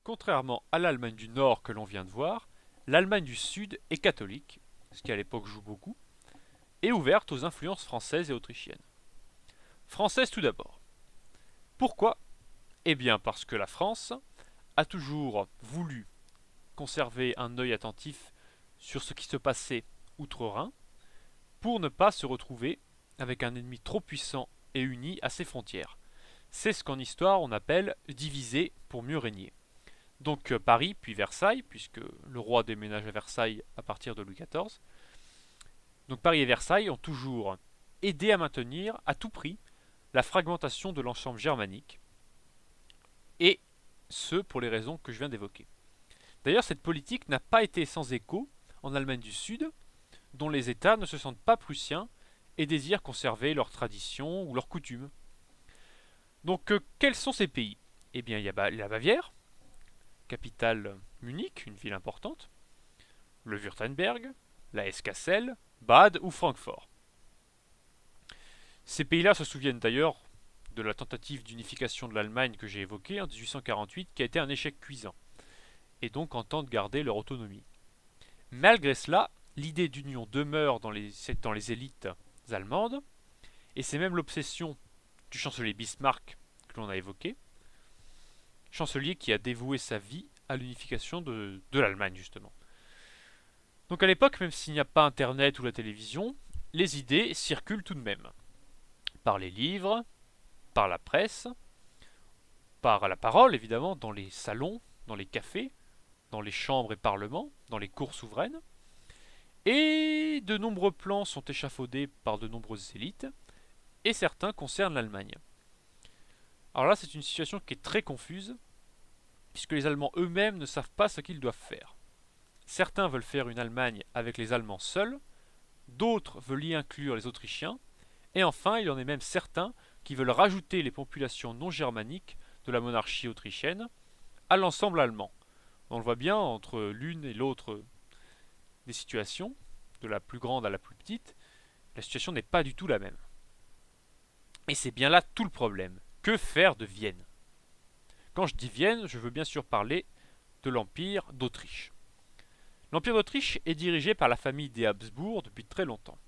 Contrairement à l'Allemagne du Nord que l'on vient de voir, l'Allemagne du Sud est catholique, ce qui à l'époque joue beaucoup, et ouverte aux influences françaises et autrichiennes. Française tout d'abord. Pourquoi? Eh bien parce que la France a toujours voulu conserver un œil attentif sur ce qui se passait outre-Rhin, pour ne pas se retrouver avec un ennemi trop puissant et uni à ses frontières. C'est ce qu'en histoire on appelle diviser pour mieux régner. Donc Paris, puis Versailles, puisque le roi déménage à Versailles à partir de Louis XIV. Donc Paris et Versailles ont toujours aidé à maintenir à tout prix la fragmentation de l'ensemble germanique, et ce pour les raisons que je viens d'évoquer. D'ailleurs, cette politique n'a pas été sans écho en Allemagne du Sud, dont les États ne se sentent pas prussiens et désirent conserver leurs traditions ou leurs coutumes. Donc, quels sont ces pays? Eh bien, il y a la Bavière, capitale Munich, une ville importante, le Württemberg, la Hesse-Cassel, Bade ou Francfort. Ces pays-là se souviennent d'ailleurs de la tentative d'unification de l'Allemagne que j'ai évoquée en 1848, qui a été un échec cuisant, et donc entendent garder leur autonomie. Malgré cela, l'idée d'union demeure dans les élites allemandes, et c'est même l'obsession du chancelier Bismarck que l'on a évoqué, chancelier qui a dévoué sa vie à l'unification de l'Allemagne justement. Donc à l'époque, même s'il n'y a pas internet ou la télévision, les idées circulent tout de même. Par les livres, par la presse, par la parole évidemment, dans les salons, dans les cafés, dans les chambres et parlements, dans les cours souveraines. Et de nombreux plans sont échafaudés par de nombreuses élites, et certains concernent l'Allemagne. Alors là, c'est une situation qui est très confuse, puisque les Allemands eux-mêmes ne savent pas ce qu'ils doivent faire. Certains veulent faire une Allemagne avec les Allemands seuls, d'autres veulent y inclure les Autrichiens, et enfin, il y en est même certains qui veulent rajouter les populations non germaniques de la monarchie autrichienne à l'ensemble allemand. On le voit bien entre l'une et l'autre des situations, de la plus grande à la plus petite, la situation n'est pas du tout la même. Et c'est bien là tout le problème. Que faire de Vienne? Quand je dis Vienne, je veux bien sûr parler de l'Empire d'Autriche. L'Empire d'Autriche est dirigé par la famille des Habsbourg depuis très longtemps.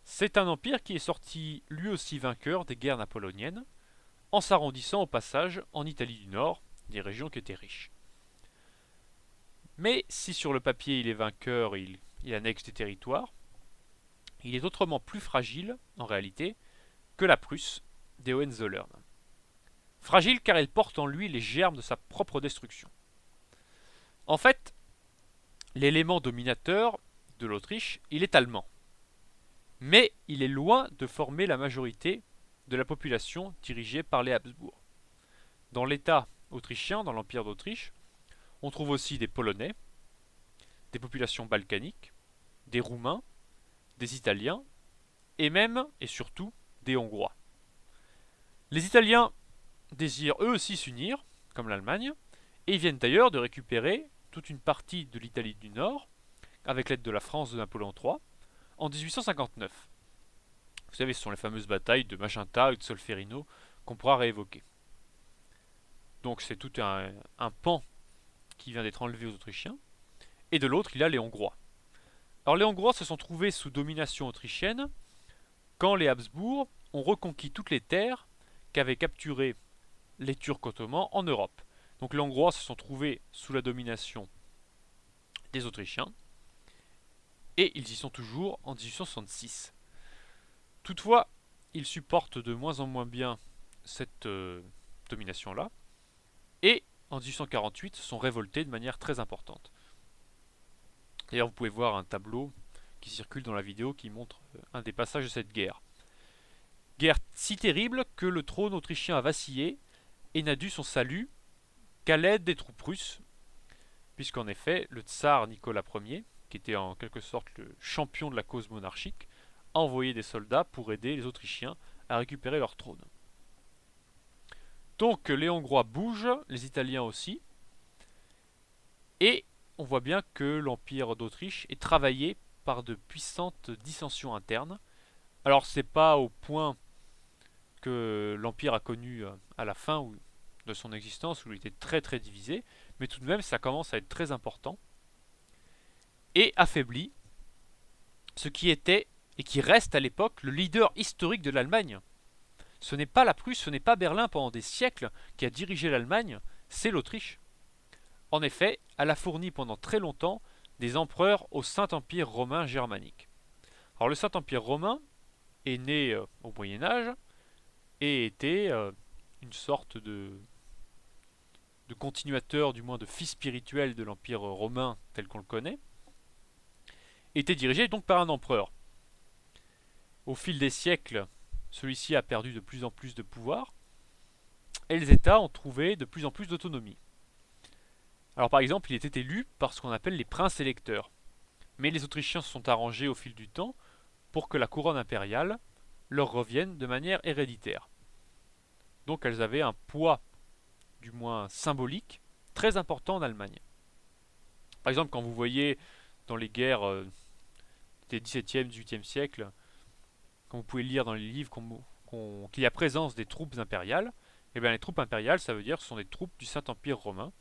C'est un empire qui est sorti lui aussi vainqueur des guerres napoléoniennes, en s'arrondissant au passage en Italie du Nord, des régions qui étaient riches. Mais si sur le papier il est vainqueur et il annexe des territoires, il est autrement plus fragile, en réalité, que la Prusse des Hohenzollern. Fragile car elle porte en lui les germes de sa propre destruction. En fait, l'élément dominateur de l'Autriche, il est allemand. Mais il est loin de former la majorité de la population dirigée par les Habsbourg. Dans l'État autrichien, dans l'Empire d'Autriche, on trouve aussi des Polonais, des populations balkaniques, des Roumains, des Italiens, et même, et surtout, des Hongrois. Les Italiens désirent eux aussi s'unir, comme l'Allemagne, et ils viennent d'ailleurs de récupérer toute une partie de l'Italie du Nord, avec l'aide de la France de Napoléon III, en 1859. Vous savez, ce sont les fameuses batailles de Magenta et de Solferino qu'on pourra réévoquer. Donc c'est tout un pan qui vient d'être enlevé aux Autrichiens, et de l'autre il y a les Hongrois. Alors les Hongrois se sont trouvés sous domination autrichienne quand les Habsbourg ont reconquis toutes les terres qu'avaient capturées les Turcs ottomans en Europe. Donc les Hongrois se sont trouvés sous la domination des Autrichiens, et ils y sont toujours en 1866. Toutefois, ils supportent de moins en moins bien cette domination-là, et en 1848 se sont révoltés de manière très importante. D'ailleurs, vous pouvez voir un tableau qui circule dans la vidéo qui montre un des passages de cette guerre. Guerre si terrible que le trône autrichien a vacillé et n'a dû son salut qu'à l'aide des troupes russes, puisqu'en effet, le tsar Nicolas Ier, qui était en quelque sorte le champion de la cause monarchique, a envoyé des soldats pour aider les Autrichiens à récupérer leur trône. Donc les Hongrois bougent, les Italiens aussi, et on voit bien que l'Empire d'Autriche est travaillé par de puissantes dissensions internes. Alors c'est pas au point que l'Empire a connu à la fin, où de son existence où il était très très divisé, mais tout de même ça commence à être très important, et affaiblit ce qui était et qui reste à l'époque le leader historique de l'Allemagne. Ce n'est pas la Prusse, ce n'est pas Berlin pendant des siècles qui a dirigé l'Allemagne, c'est l'Autriche. En effet, elle a fourni pendant très longtemps des empereurs au Saint-Empire romain germanique. Alors le Saint-Empire romain est né au Moyen-Âge et était une sorte de continuateur, du moins de fils spirituel de l'Empire romain tel qu'on le connaît, était dirigé donc par un empereur. Au fil des siècles, celui-ci a perdu de plus en plus de pouvoir et les États ont trouvé de plus en plus d'autonomie. Alors par exemple, il était élu par ce qu'on appelle les princes électeurs. Mais les Autrichiens se sont arrangés au fil du temps pour que la couronne impériale leur revienne de manière héréditaire. Donc elles avaient un poids, du moins symbolique, très important en Allemagne. Par exemple, quand vous voyez dans les guerres des XVIIe, XVIIIe siècle, quand vous pouvez lire dans les livres qu'il y a présence des troupes impériales, et bien les troupes impériales, ça veut dire que ce sont des troupes du Saint-Empire romain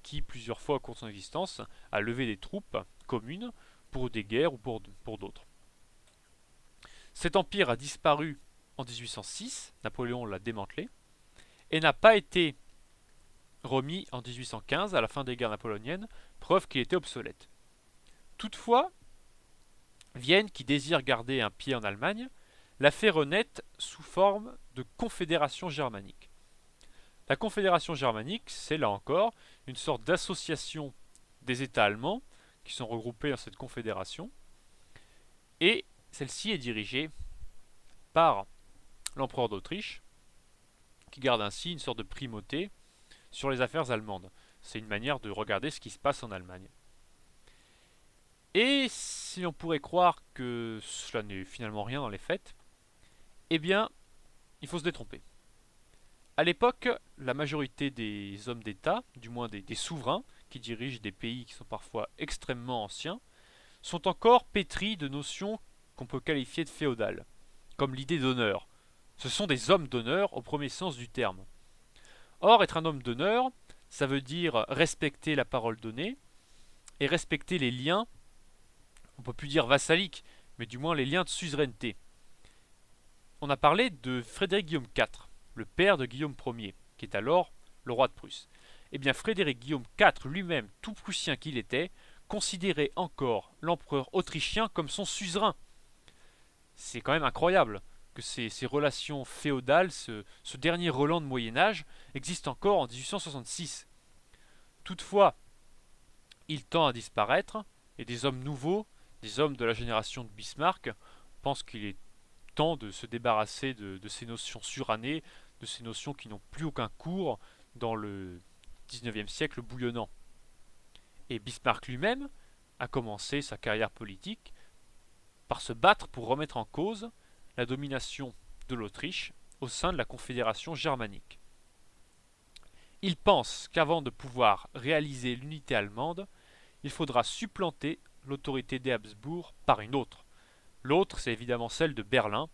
qui, plusieurs fois au cours de son existence, a levé des troupes communes pour des guerres ou pour d'autres. Cet empire a disparu en 1806, Napoléon l'a démantelé, et n'a pas été remis en 1815 à la fin des guerres napoléoniennes, preuve qu'il était obsolète. Toutefois, Vienne, qui désire garder un pied en Allemagne, l'a fait renaître sous forme de confédération germanique. La confédération germanique, c'est là encore une sorte d'association des États allemands qui sont regroupés dans cette confédération, et celle-ci est dirigée par l'empereur d'Autriche, qui garde ainsi une sorte de primauté sur les affaires allemandes. C'est une manière de regarder ce qui se passe en Allemagne. Et si on pourrait croire que cela n'est finalement rien dans les faits, eh bien, il faut se détromper. À l'époque, la majorité des hommes d'État, du moins des souverains, qui dirigent des pays qui sont parfois extrêmement anciens, sont encore pétris de notions qu'on peut qualifier de féodales, comme l'idée d'honneur. Ce sont des hommes d'honneur au premier sens du terme. Or, être un homme d'honneur, ça veut dire respecter la parole donnée et respecter les liens, on ne peut plus dire vassaliques, mais du moins les liens de suzeraineté. On a parlé de Frédéric Guillaume IV, le père de Guillaume Ier, qui est alors le roi de Prusse. Eh bien, Frédéric Guillaume IV lui-même, tout prussien qu'il était, considérait encore l'empereur autrichien comme son suzerain. C'est quand même incroyable que ces relations féodales, ce dernier relent de Moyen-Âge, existent encore en 1866. Toutefois, il tend à disparaître, et des hommes nouveaux, des hommes de la génération de Bismarck, pensent qu'il est temps de se débarrasser de ces notions surannées, de ces notions qui n'ont plus aucun cours dans le XIXe siècle bouillonnant. Et Bismarck lui-même a commencé sa carrière politique par se battre pour remettre en cause la domination de l'Autriche au sein de la Confédération germanique. Il pense qu'avant de pouvoir réaliser l'unité allemande, il faudra supplanter l'autorité des Habsbourg par une autre. L'autre, c'est évidemment celle de Berlin.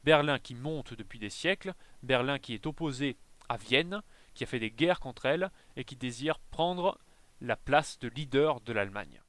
Berlin qui monte depuis des siècles, Berlin qui est opposé à Vienne, qui a fait des guerres contre elle et qui désire prendre la place de leader de l'Allemagne.